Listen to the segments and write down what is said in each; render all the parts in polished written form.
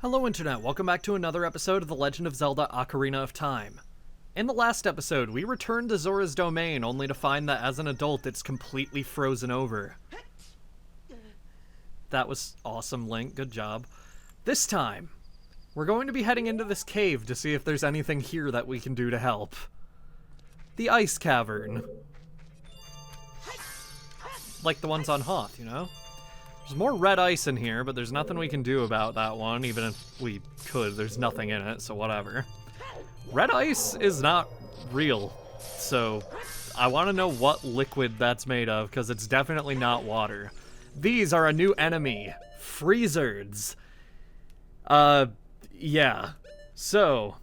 Hello Internet, welcome back to another episode of The Legend of Zelda Ocarina of Time. In the last episode, we returned to Zora's domain only to find that as an adult it's completely frozen over. That was awesome, Link, good job. This time, we're going to be heading into this cave to see if there's anything here that we can do to help. The Ice Cavern. Like the ones on Hoth, you know? There's more red ice in here, but there's nothing we can do about that one, even if we could. There's nothing in it, so whatever. Red ice is not real, so I want to know what liquid that's made of, because it's definitely not water. These are a new enemy, Freezards. Yeah. So,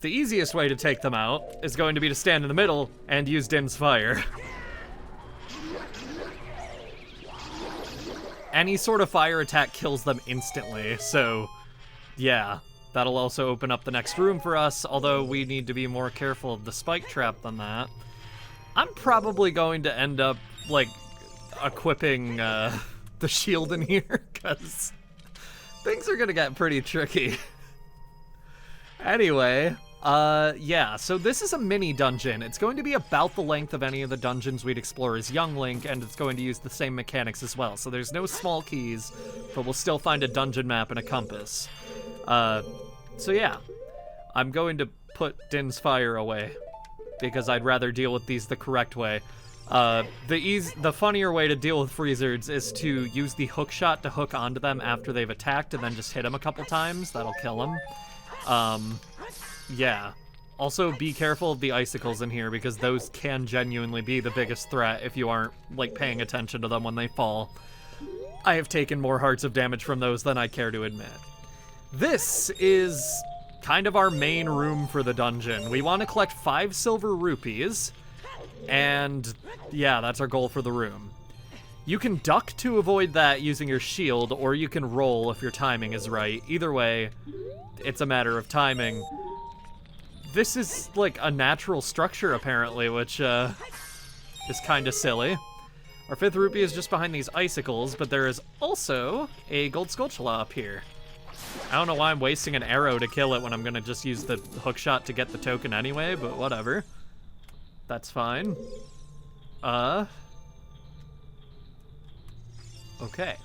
the easiest way to take them out is going to be to stand in the middle and use Din's Fire. Any sort of fire attack kills them instantly, so yeah, that'll also open up the next room for us, although we need to be more careful of the spike trap than that. I'm probably going to end up, like, equipping the shield in here, because things are gonna get pretty tricky. Anyway, yeah, so this is a mini dungeon. It's going to be about the length of any of the dungeons we'd explore as young Link, and it's going to use the same mechanics as well. So there's no small keys, but we'll still find a dungeon map and a compass. So yeah, I'm going to put Din's Fire away, because I'd rather deal with these the correct way. The funnier way to deal with Freezards is to use the hook shot to hook onto them after they've attacked, and then just hit them a couple times. That'll kill them. Yeah. Also, be careful of the icicles in here, because those can genuinely be the biggest threat if you aren't, like, paying attention to them when they fall. I have taken more hearts of damage from those than I care to admit. This is kind of our main room for the dungeon. We want to collect 5 silver rupees, and yeah, that's our goal for the room. You can duck to avoid that using your shield, or you can roll if your timing is right. Either way, it's a matter of timing. This is, like, a natural structure, apparently, which, is kind of silly. Our 5th rupee is just behind these icicles, but there is also a gold Skulltula up here. I don't know why I'm wasting an arrow to kill it when I'm gonna just use the hookshot to get the token anyway, but whatever. That's fine. Okay.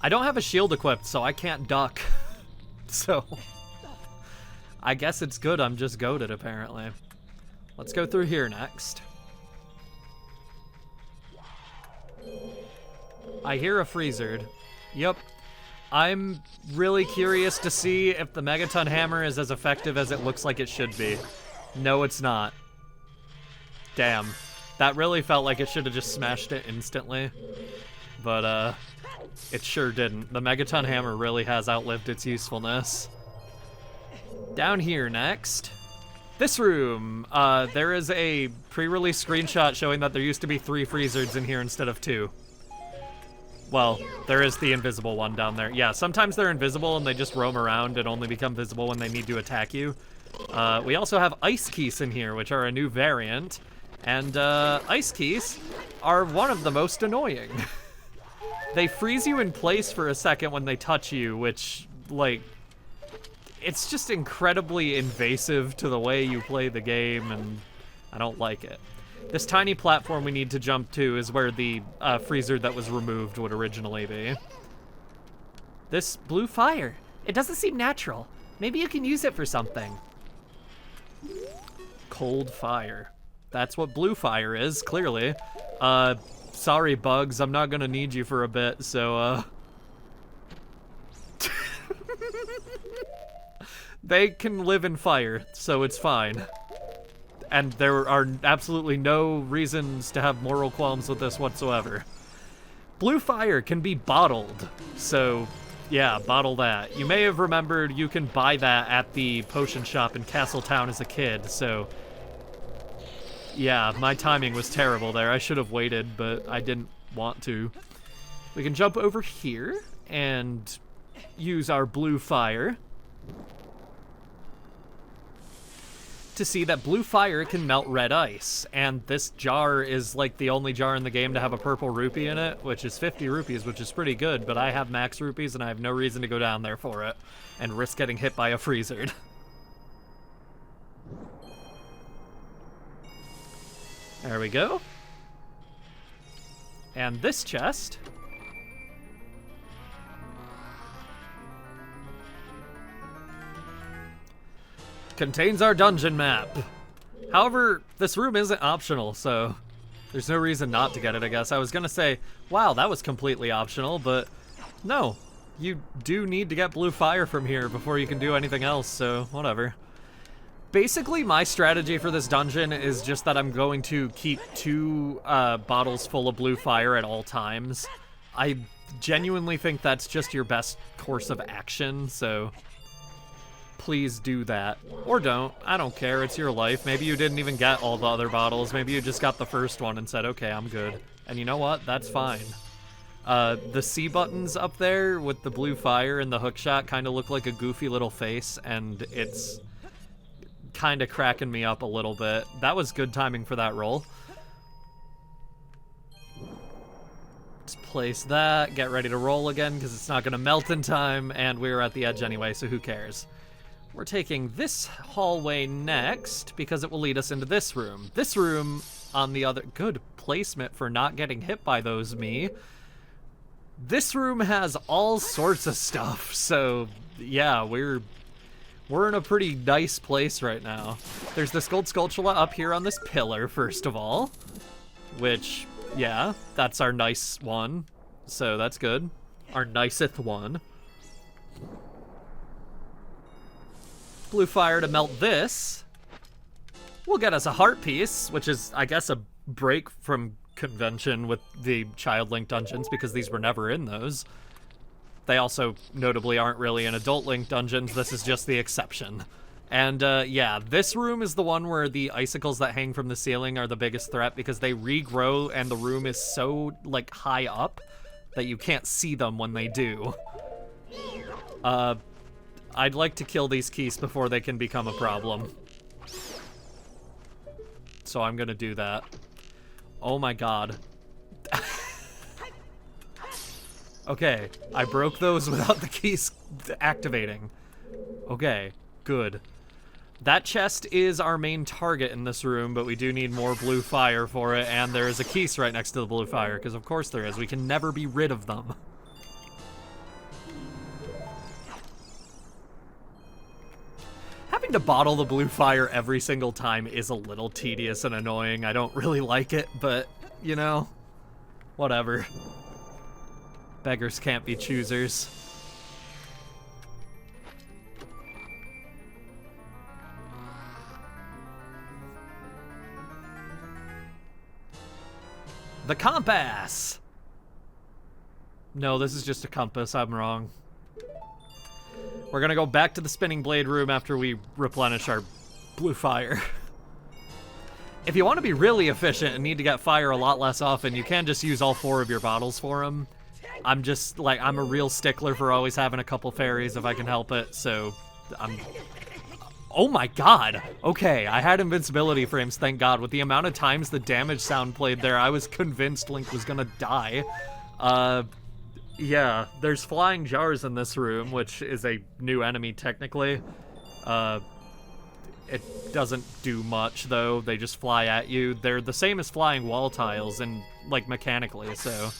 I don't have a shield equipped, so I can't duck. So I guess it's good I'm just goated, apparently. Let's go through here next. I hear a Freezard. Yep. I'm really curious to see if the Megaton Hammer is as effective as it looks like it should be. No, it's not. Damn. That really felt like it should have just smashed it instantly. But, it sure didn't. The Megaton Hammer really has outlived its usefulness. Down here next. This room. There is a pre-release screenshot showing that there used to be 3 Freezards in here instead of 2. Well, there is the invisible one down there. Yeah, sometimes they're invisible and they just roam around and only become visible when they need to attack you. We also have Ice Keys in here, which are a new variant. And, Ice Keys are one of the most annoying. They freeze you in place for a second when they touch you, which, like, it's just incredibly invasive to the way you play the game, and I don't like it. This tiny platform we need to jump to is where the freezer that was removed would originally be. This blue fire. It doesn't seem natural. Maybe you can use it for something. Cold fire. That's what blue fire is, clearly. Sorry, bugs. I'm not gonna need you for a bit, so, They can live in fire, so it's fine. And there are absolutely no reasons to have moral qualms with this whatsoever. Blue fire can be bottled, so yeah, bottle that. You may have remembered you can buy that at the potion shop in Castletown as a kid, so yeah, my timing was terrible there. I should have waited, but I didn't want to. We can jump over here and use our blue fire. to see that blue fire can melt red ice, and this jar is like the only jar in the game to have a purple rupee in it, which is 50 rupees, which is pretty good, but I have max rupees and I have no reason to go down there for it and risk getting hit by a freezered. There we go. And this chest contains our dungeon map. However, this room isn't optional, so there's no reason not to get it, I guess. I was gonna say, wow, that was completely optional, but no. You do need to get blue fire from here before you can do anything else, so whatever. Basically, my strategy for this dungeon is just that I'm going to keep 2 bottles full of blue fire at all times. I genuinely think that's just your best course of action, so please do that. Or don't. I don't care. It's your life. Maybe you didn't even get all the other bottles. Maybe you just got the first one and said, okay, I'm good. And you know what? That's fine. The C buttons up there with the blue fire and the hookshot kind of look like a goofy little face, and it's kind of cracking me up a little bit. That was good timing for that roll. Let's place that, get ready to roll again, because it's not going to melt in time, and we're at the edge anyway, so who cares? We're taking this hallway next, because it will lead us into this room. This room, on the other... Good placement for not getting hit by those, me. This room has all sorts of stuff, so yeah, we're in a pretty nice place right now. There's this gold sculptula up here on this pillar, first of all, which, yeah, that's our nice one, so that's good. Our niceth one. Blue fire to melt this will get us a heart piece, which is, I guess, a break from convention with the Child Link dungeons, because these were never in those. They also notably aren't really in Adult Link dungeons. This is just the exception. And yeah, this room is the one where the icicles that hang from the ceiling are the biggest threat, because they regrow and the room is so like high up that you can't see them when they do. I'd like to kill these keys before they can become a problem. So I'm gonna do that. Oh my god. Okay, I broke those without the keys activating. Okay, good. That chest is our main target in this room, but we do need more blue fire for it, and there is a keys right next to the blue fire, because of course there is. We can never be rid of them. Having to bottle the blue fire every single time is a little tedious and annoying. I don't really like it, but, you know, whatever. Beggars can't be choosers. The compass! No, this is just a compass. I'm wrong. We're gonna go back to the spinning blade room after we replenish our blue fire. If you want to be really efficient and need to get fire a lot less often, you can just use all 4 of your bottles for them. I'm just, like, I'm a real stickler for always having a couple fairies if I can help it, so I'm... Oh my god! Okay, I had invincibility frames, thank god. With the amount of times the damage sound played there, I was convinced Link was gonna die. Yeah, there's flying jars in this room, which is a new enemy, technically. It doesn't do much, though. They just fly at you. They're the same as flying wall tiles, and, like, mechanically, so...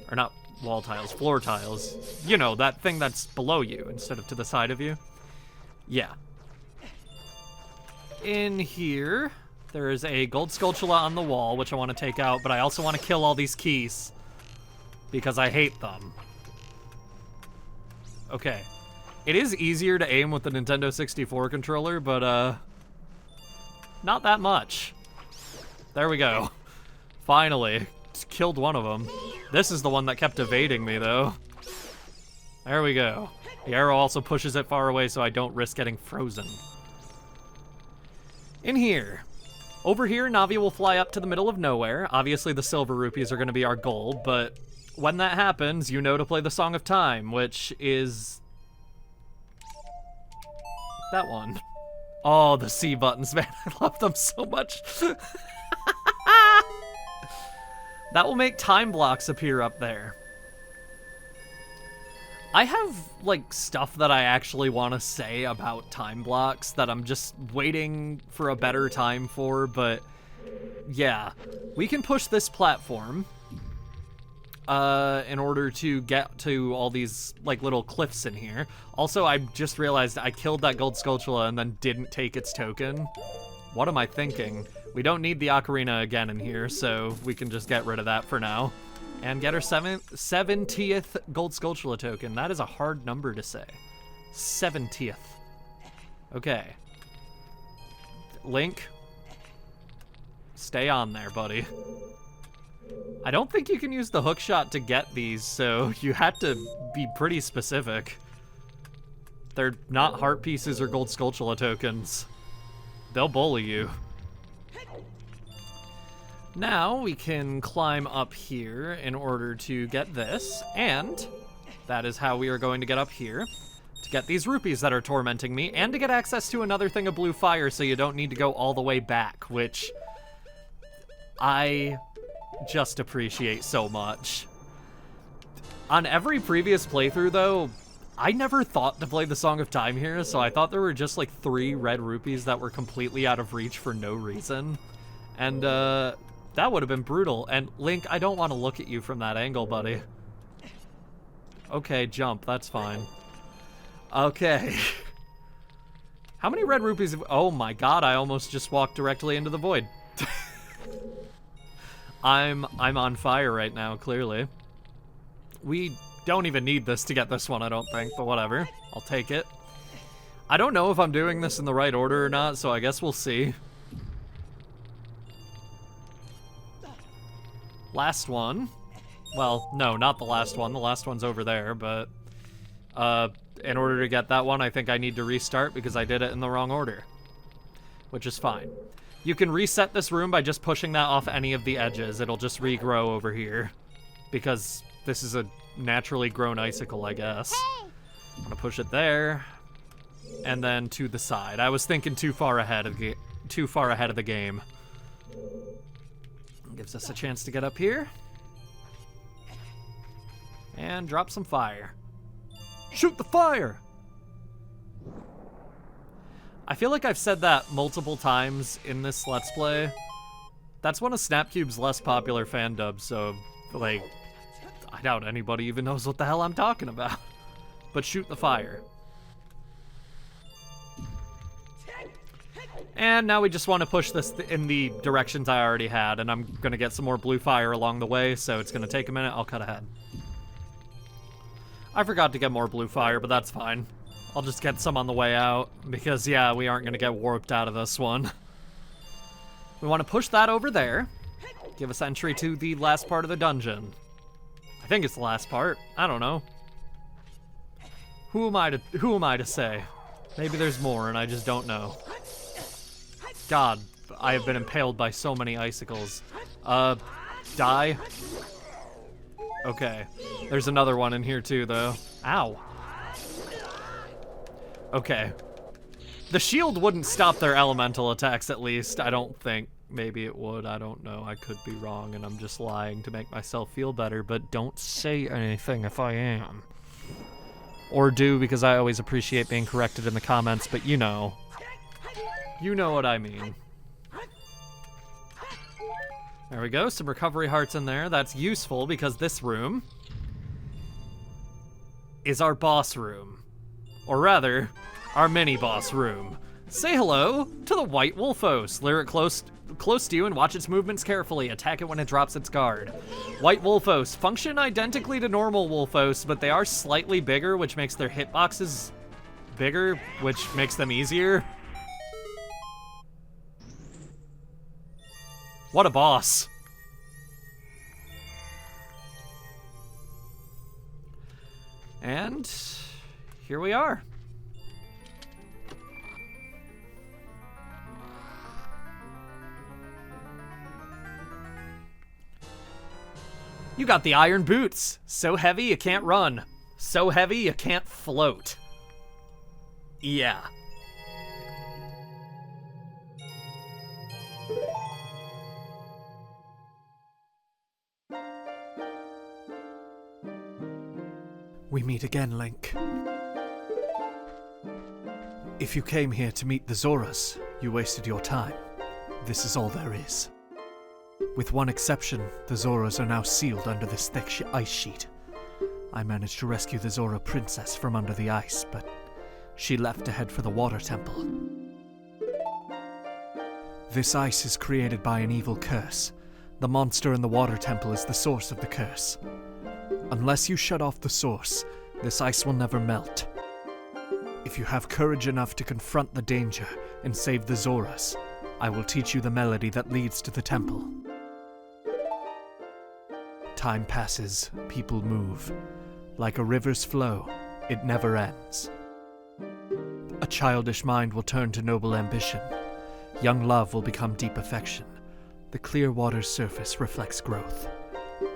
Or not wall tiles, floor tiles. You know, that thing that's below you instead of to the side of you. Yeah. In here, there is a gold sculptula on the wall, which I want to take out, but I also want to kill all these keys, because I hate them. Okay. It is easier to aim with the Nintendo 64 controller, but, not that much. There we go. Finally. Killed one of them. This is the one that kept evading me, though. There we go. The arrow also pushes it far away so I don't risk getting frozen. In here. Over here, Navi will fly up to the middle of nowhere. Obviously, the silver rupees are going to be our goal, but when that happens, you know to play the Song of Time, which is... that one. Oh, the C buttons, man. I love them so much. That will make time blocks appear up there. I have, like, stuff that I actually want to say about time blocks that I'm just waiting for a better time for, but yeah. We can push this platform in order to get to all these, like, little cliffs in here. Also, I just realized I killed that gold Skulltula and then didn't take its token. What am I thinking? We don't need the Ocarina again in here, so we can just get rid of that for now. And get our 70th gold Skulltula token. That is a hard number to say. 70th. Okay. Link. Stay on there, buddy. I don't think you can use the hook shot to get these, so you had to be pretty specific. They're not heart pieces or gold Skulltula tokens. They'll bully you. Now we can climb up here in order to get this, and that is how we are going to get up here. To get these rupees that are tormenting me, and to get access to another thing of blue fire so you don't need to go all the way back, which I just appreciate so much. On every previous playthrough, though, I never thought to play the Song of Time here, so I thought there were just like 3 red rupees that were completely out of reach for no reason. And, that would have been brutal. And Link, I don't want to look at you from that angle, buddy. Okay, jump. That's fine. Okay. How many red rupees have... Oh my god, I almost just walked directly into the void. I'm on fire right now, clearly. We don't even need this to get this one, I don't think, but whatever. I'll take it. I don't know if I'm doing this in the right order or not, so I guess we'll see. Last one. Well, no, not the last one. The last one's over there, but in order to get that one, I think I need to restart because I did it in the wrong order, which is fine. You can reset this room by just pushing that off any of the edges. It'll just regrow over here because this is a naturally grown icicle, I guess. I'm gonna push it there and then to the side. I was thinking too far ahead of the game. Gives us a chance to get up here. And drop some fire. Shoot the fire! I feel like I've said that multiple times in this Let's Play. That's one of Snapcube's less popular fan dubs, so, like, I doubt anybody even knows what the hell I'm talking about. But shoot the fire. And now we just want to push this in the directions I already had, and I'm going to get some more blue fire along the way, so it's going to take a minute. I'll cut ahead. I forgot to get more blue fire, but that's fine. I'll just get some on the way out, because, yeah, we aren't going to get warped out of this one. We want to push that over there. Give us entry to the last part of the dungeon. I think it's the last part. I don't know. Who am I to say? Maybe there's more, and I just don't know. God, I have been impaled by so many icicles. Die? Okay. There's another one in here too, though. Ow. Okay. The shield wouldn't stop their elemental attacks, at least. I don't think. Maybe it would. I don't know. I could be wrong, and I'm just lying to make myself feel better, but don't say anything if I am. Or do, because I always appreciate being corrected in the comments, but you know. You know what I mean. There we go, some recovery hearts in there. That's useful because this room is our boss room. Or rather, our mini-boss room. Say hello to the White Wolfos. Lure it close to you and watch its movements carefully. Attack it when it drops its guard. White Wolfos function identically to normal Wolfos, but they are slightly bigger, which makes their hitboxes bigger, which makes them easier. What a boss. And here we are. You got the iron boots. So heavy you can't run. So heavy you can't float. Yeah. We meet again, Link. If you came here to meet the Zoras, you wasted your time. This is all there is. With one exception, the Zoras are now sealed under this thick ice sheet. I managed to rescue the Zora princess from under the ice, but she left to head for the water temple. This ice is created by an evil curse. The monster in the water temple is the source of the curse. Unless you shut off the source, this ice will never melt. If you have courage enough to confront the danger and save the Zoras, I will teach you the melody that leads to the temple. Time passes, people move. Like a river's flow, it never ends. A childish mind will turn to noble ambition. Young love will become deep affection. The clear water's surface reflects growth.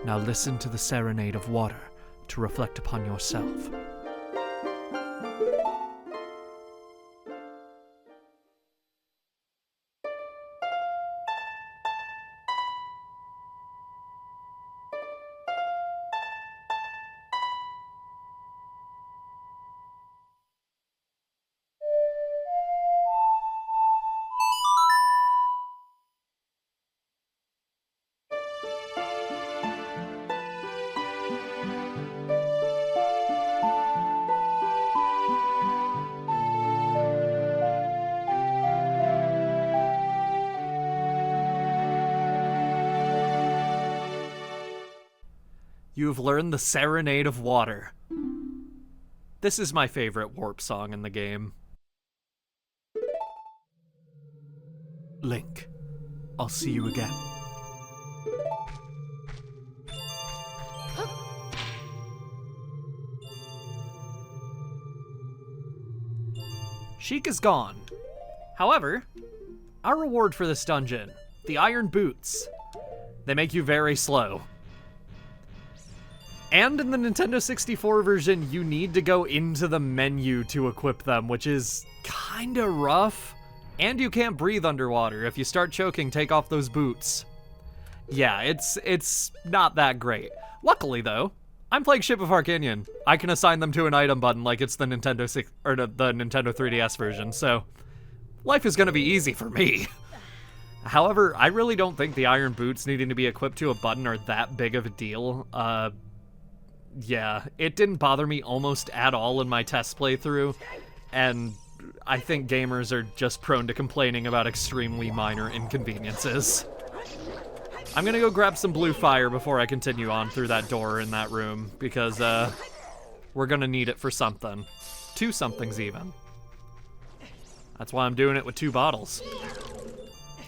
Now listen to the serenade of water to reflect upon yourself. You've learned the Serenade of Water. This is my favorite warp song in the game. Link, I'll see you again. Sheik is gone. However, our reward for this dungeon, the Iron Boots, they make you very slow. And in the Nintendo 64 version, you need to go into the menu to equip them, which is kinda rough. And you can't breathe underwater. If you start choking, take off those boots. Yeah, it's not that great. Luckily, though, I'm playing Ship of Arcanian. I can assign them to an item button like it's the Nintendo Nintendo 3DS version, so life is gonna be easy for me. However, I really don't think the Iron Boots needing to be equipped to a button are that big of a deal. Yeah, it didn't bother me almost at all in my test playthrough, and I think gamers are just prone to complaining about extremely minor inconveniences. I'm gonna go grab some blue fire before I continue on through that door in that room, because we're gonna need it for something. 2 somethings even. That's why I'm doing it with 2 bottles.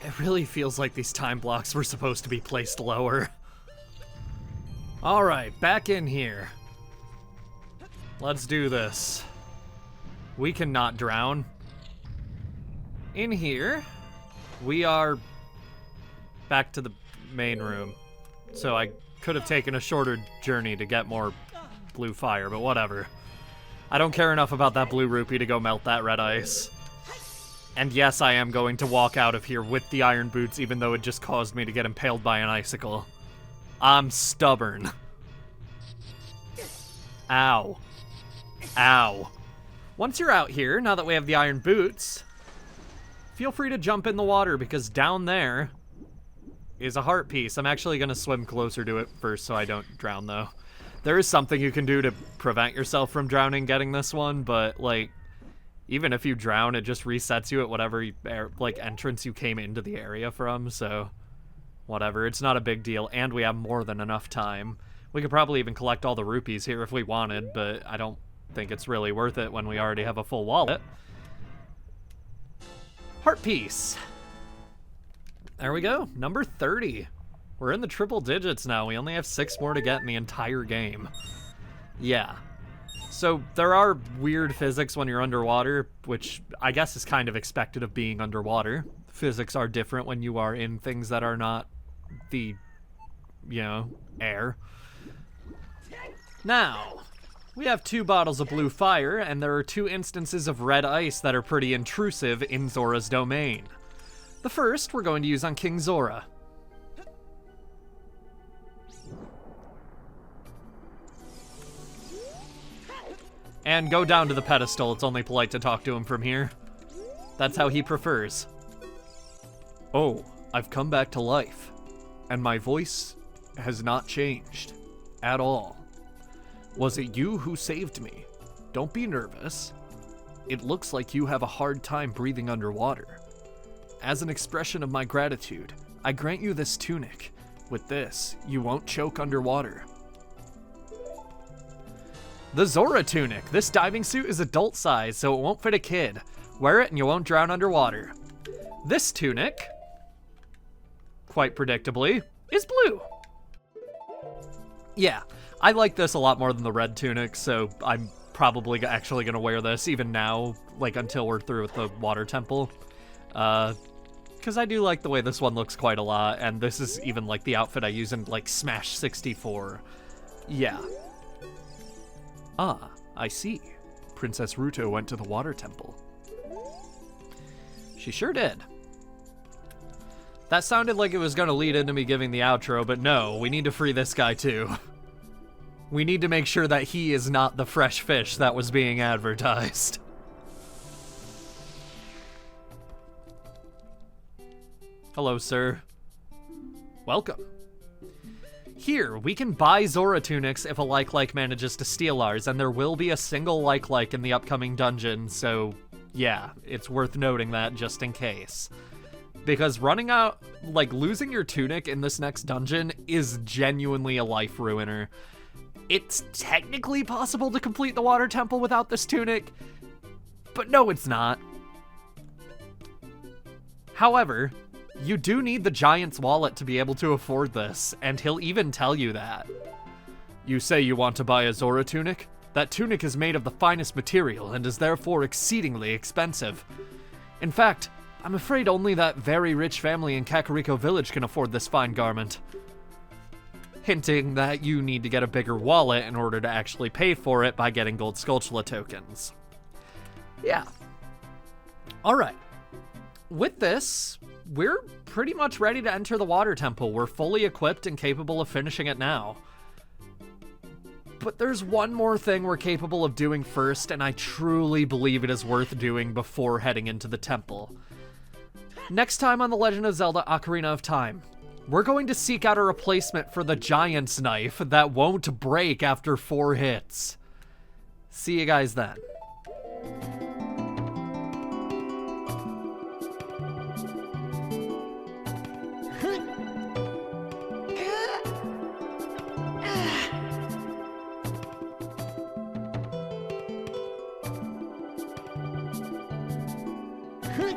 It really feels like these time blocks were supposed to be placed lower. Alright, back in here. Let's do this. We cannot drown. In here, we are back to the main room. So I could have taken a shorter journey to get more blue fire, but whatever. I don't care enough about that blue rupee to go melt that red ice. And yes, I am going to walk out of here with the Iron Boots, even though it just caused me to get impaled by an icicle. I'm stubborn. Ow. Ow. Once you're out here, now that we have the Iron Boots, feel free to jump in the water, because down there is a heart piece. I'm actually going to swim closer to it first so I don't drown, though. There is something you can do to prevent yourself from drowning getting this one, but, like, even if you drown, it just resets you at whatever, entrance you came into the area from, so whatever. It's not a big deal, and we have more than enough time. We could probably even collect all the rupees here if we wanted, but I don't think it's really worth it when we already have a full wallet. Heart piece. There we go, number 30. We're in the triple digits now. We only have 6 more to get in the entire game. Yeah. So there are weird physics when you're underwater, which I guess is kind of expected of being underwater. Physics are different when you are in things that are not the, air. Now, we have 2 bottles of blue fire, and there are 2 instances of red ice that are pretty intrusive in Zora's domain. The first we're going to use on King Zora. And go down to the pedestal. It's only polite to talk to him from here. That's how he prefers. Oh, I've come back to life. And my voice has not changed. At all. Was it you who saved me? Don't be nervous. It looks like you have a hard time breathing underwater. As an expression of my gratitude, I grant you this tunic. With this, you won't choke underwater. The Zora tunic. This diving suit is adult size, so it won't fit a kid. Wear it and you won't drown underwater. This tunic, quite predictably, is blue. Yeah, I like this a lot more than the red tunic, so I'm probably actually going to wear this even now, like until we're through with the water temple. Because I do like the way this one looks quite a lot, and this is even like the outfit I use in like Smash 64. Yeah. Ah, I see. Princess Ruto went to the water temple. She sure did. That sounded like it was going to lead into me giving the outro, but no, we need to free this guy too. We need to make sure that he is not the fresh fish that was being advertised. Hello, sir. Welcome. Here, we can buy Zora tunics if a like manages to steal ours, and there will be a single like in the upcoming dungeon, so yeah, it's worth noting that just in case. Because running out, like, losing your tunic in this next dungeon is genuinely a life ruiner. It's technically possible to complete the water temple without this tunic, but no, it's not. However, you do need the giant's wallet to be able to afford this, and he'll even tell you that. You say you want to buy a Zora tunic? That tunic is made of the finest material and is therefore exceedingly expensive. In fact, I'm afraid only that very rich family in Kakariko Village can afford this fine garment. Hinting that you need to get a bigger wallet in order to actually pay for it by getting gold Skulltula tokens. Yeah. Alright. With this, we're pretty much ready to enter the water temple. We're fully equipped and capable of finishing it now. But there's one more thing we're capable of doing first, and I truly believe it is worth doing before heading into the temple. Next time on The Legend of Zelda Ocarina of Time, we're going to seek out a replacement for the giant's knife that won't break after 4 hits. See you guys then. Huh?